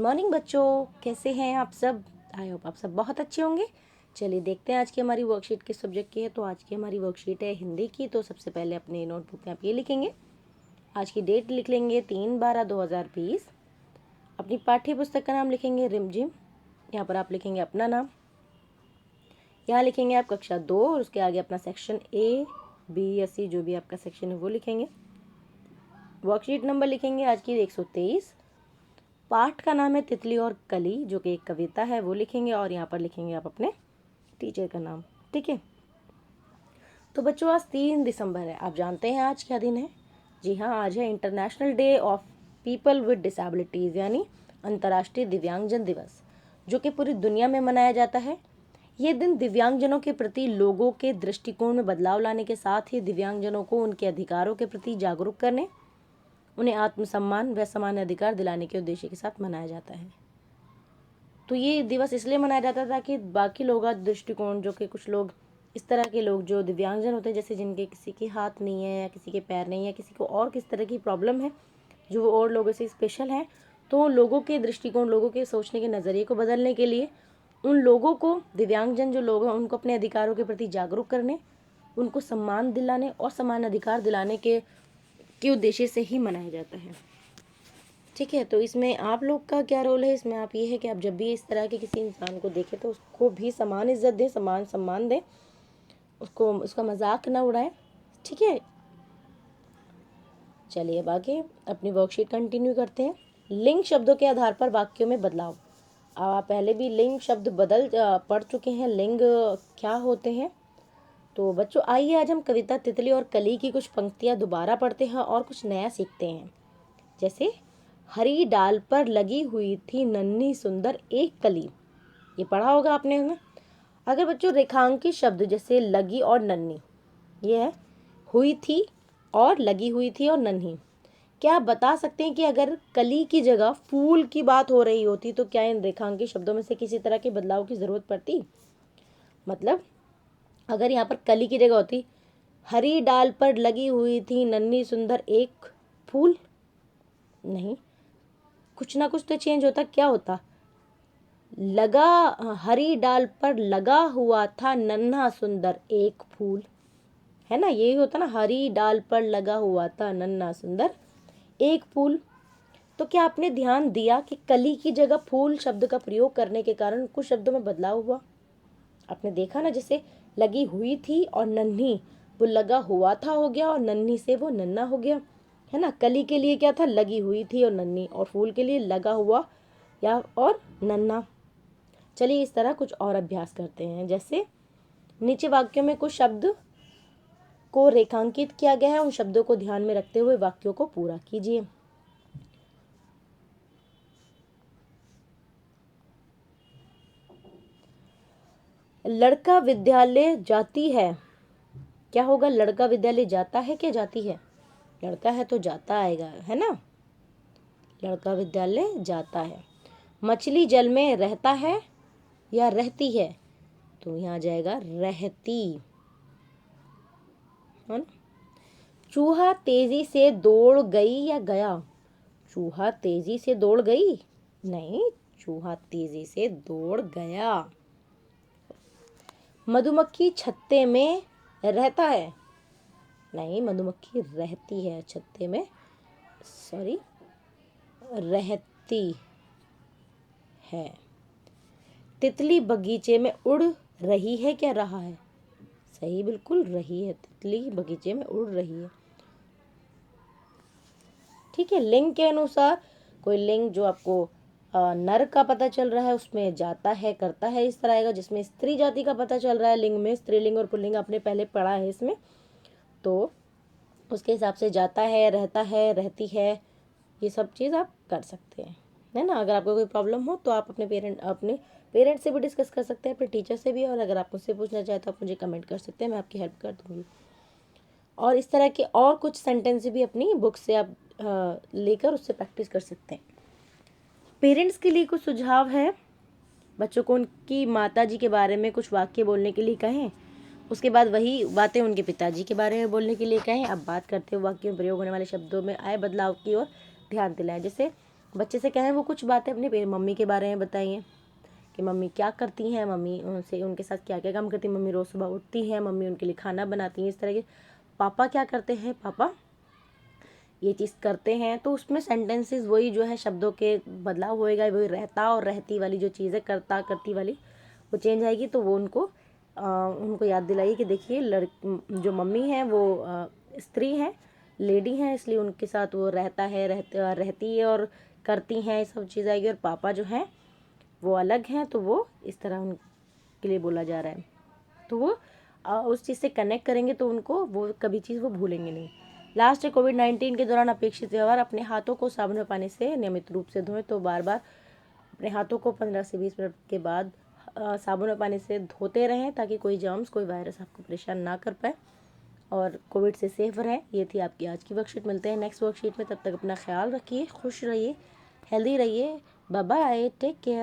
Morning बच्चों, कैसे हैं आप सब? आई होप आप सब बहुत अच्छे होंगे। चलिए देखते हैं आज की हमारी वर्कशीट किस सब्जेक्ट की है। तो आज की हमारी वर्कशीट है हिंदी की। तो सबसे पहले अपने नोटबुक में आप ये लिखेंगे, आज की डेट लिख लेंगे 3/12/2020। अपनी पाठ्य पुस्तक का नाम लिखेंगे रिमझिम। यहाँ पर आप लिखेंगे अपना नाम, यहाँ लिखेंगे आप कक्षा 2 और उसके आगे अपना सेक्शन A, B या C जो भी आपका सेक्शन है वो लिखेंगे। वर्कशीट नंबर लिखेंगे आज की 123। पाठ का नाम है तितली और कली, जो कि एक कविता है, वो लिखेंगे और यहाँ पर लिखेंगे आप अपने टीचर का नाम। ठीक है। तो बच्चों आज 3 दिसंबर है। आप जानते हैं आज क्या दिन है? जी हाँ, आज है international day of people with disabilities, यानी अंतर्राष्ट्रीय दिव्यांगजन दिवस, जो कि पूरी दुनिया में मनाया जाता है। ये दिन दिव्यांगजनों के प्रति लोगों के दृष्टिकोण में बदलाव लाने के साथ ही दिव्यांगजनों को उनके अधिकारों के प्रति जागरूक करने, उन्हें आत्मसम्मान व समान अधिकार दिलाने के उद्देश्य के साथ मनाया जाता है। तो ये दिवस इसलिए मनाया जाता था कि बाकी लोगों का दृष्टिकोण, जो कि कुछ लोग इस तरह के लोग जो दिव्यांगजन होते हैं, जैसे जिनके किसी के हाथ नहीं है या किसी के पैर नहीं है या किसी को और किस तरह की प्रॉब्लम है जो वो और लोगों से स्पेशल है, तो लोगों के दृष्टिकोण, लोगों के सोचने के नज़रिए को बदलने के लिए उन लोगों को, दिव्यांगजन जो लोग हैं, उनको अपने अधिकारों के प्रति जागरूक करने, उनको सम्मान दिलाने और समान अधिकार दिलाने के उद्देश्य से ही मनाया जाता है। ठीक है। तो इसमें आप लोग का क्या रोल है? इसमें आप ये है कि आप जब भी इस तरह के किसी इंसान को देखें तो उसको भी समान इज्जत दें, समान सम्मान दें, उसका मजाक न उड़ाएं। ठीक है। चलिए अब आगे अपनी वर्कशीट कंटिन्यू करते हैं। लिंग शब्दों के आधार पर वाक्यों में बदलाव। आप पहले भी लिंग शब्द पढ़ चुके हैं, लिंग क्या होते हैं। तो बच्चों आइए आज हम कविता तितली और कली की कुछ पंक्तियां दोबारा पढ़ते हैं और कुछ नया सीखते हैं। जैसे हरी डाल पर लगी हुई थी नन्ही सुंदर एक कली, ये पढ़ा होगा आपने ना। अगर बच्चों रेखांकित शब्द जैसे लगी और नन्ही, ये है हुई थी और लगी हुई थी और नन्ही, क्या आप बता सकते हैं कि अगर कली की जगह फूल की बात हो रही होती तो क्या इन रेखांकित शब्दों में से किसी तरह के बदलाव की जरूरत पड़ती? मतलब अगर यहाँ पर कली की जगह होती हरी डाल पर लगी हुई थी नन्ही सुंदर एक फूल, नहीं, कुछ ना कुछ तो चेंज होता। क्या होता? लगा, हरी डाल पर लगा हुआ था नन्हा सुंदर एक फूल, है ना, यही होता ना, हरी डाल पर लगा हुआ था नन्हा सुंदर एक फूल। तो क्या आपने ध्यान दिया कि कली की जगह फूल शब्द का प्रयोग करने के कारण कुछ शब्दों में बदलाव हुआ? आपने देखा ना, जैसे लगी हुई थी और नन्ही, वो लगा हुआ था हो गया और नन्ही से वो नन्हा हो गया, है ना। कली के लिए क्या था? लगी हुई थी और नन्ही, और फूल के लिए लगा हुआ या और नन्हा। चलिए इस तरह कुछ और अभ्यास करते हैं। जैसे नीचे वाक्यों में कुछ शब्द को रेखांकित किया गया है, उन शब्दों को ध्यान में रखते हुए वाक्यों को पूरा कीजिए। लड़का विद्यालय जाती है, क्या होगा? लड़का विद्यालय जाता है क्या जाती है? लड़का है तो जाता आएगा, है ना। लड़का विद्यालय जाता है। मछली जल में रहता है या रहती है? तो यहाँ जाएगा रहती, है ना। चूहा तेजी से दौड़ गई या गया? चूहा तेजी से दौड़ गई, नहीं, चूहा तेजी से दौड़ गया। मधुमक्खी छत्ते में रहता है, नहीं, मधुमक्खी रहती है छत्ते में, सॉरी, रहती है। तितली बगीचे में उड़ रही है क्या रहा है? सही, बिल्कुल रही है, तितली बगीचे में उड़ रही है। ठीक है। लिंग के अनुसार कोई लिंग जो आपको नर का पता चल रहा है उसमें जाता है, करता है, इस तरह आएगा। जिसमें स्त्री जाति का पता चल रहा है लिंग में, स्त्रीलिंग और पुल्लिंग आपने पहले पढ़ा है इसमें, तो उसके हिसाब से जाता है, रहता है, रहती है, ये सब चीज़ आप कर सकते हैं, है ना। अगर आपको कोई प्रॉब्लम हो तो आप अपने पेरेंट से भी डिस्कस कर सकते हैं, अपने टीचर से भी, और अगर आप मुझसे पूछना चाहें तो आप मुझे कमेंट कर सकते हैं, मैं आपकी हेल्प कर दूँगी। और इस तरह के और कुछ सेंटेंस भी अपनी बुक से आप लेकर उससे प्रैक्टिस कर सकते हैं। पेरेंट्स के लिए कुछ सुझाव है। बच्चों को उनकी माताजी के बारे में कुछ वाक्य बोलने के लिए कहें, उसके बाद वही बातें उनके पिताजी के बारे में बोलने के लिए कहें। अब बात करते हुए वाक्य में प्रयोग होने वाले शब्दों में आए बदलाव की ओर ध्यान दिलाएं। जैसे बच्चे से कहें वो कुछ बातें अपनी मम्मी के बारे में बताइए कि मम्मी क्या करती हैं, मम्मी उनके साथ क्या क्या काम करती हैं, मम्मी रोज़ सुबह उठती हैं, मम्मी उनके लिए खाना बनाती हैं, इस तरह के। पापा क्या करते हैं, पापा ये चीज़ करते हैं, तो उसमें सेंटेंसेस वही जो है शब्दों के बदलाव होएगा, वही रहता और रहती वाली जो चीज़ है, करता करती वाली वो चेंज आएगी। तो वो उनको याद दिलाइए कि देखिए जो मम्मी है वो स्त्री है, लेडी हैं, इसलिए उनके साथ वो रहता है, रहती है और करती हैं, ये सब चीज़ आएगी। और पापा जो हैं वो अलग हैं, तो वो इस तरह उनके लिए बोला जा रहा है। तो वो उस चीज़ से कनेक्ट करेंगे तो उनको वो कभी चीज़ वो भूलेंगे नहीं। लास्ट है कोविड-19 के दौरान अपेक्षित व्यवहार, अपने हाथों को साबुन और पानी से नियमित रूप से धोएं। तो बार बार अपने हाथों को 15 से 20 मिनट के बाद साबुन और पानी से धोते रहें, ताकि कोई जर्म्स, कोई वायरस आपको परेशान ना कर पाए और कोविड से सेफ रहें। ये थी आपकी आज की वर्कशीट। मिलते हैं नेक्स्ट वर्कशीट में, तब तक अपना ख्याल रखिए, खुश रहिए, हेल्दी रहिए। Bye bye, take care.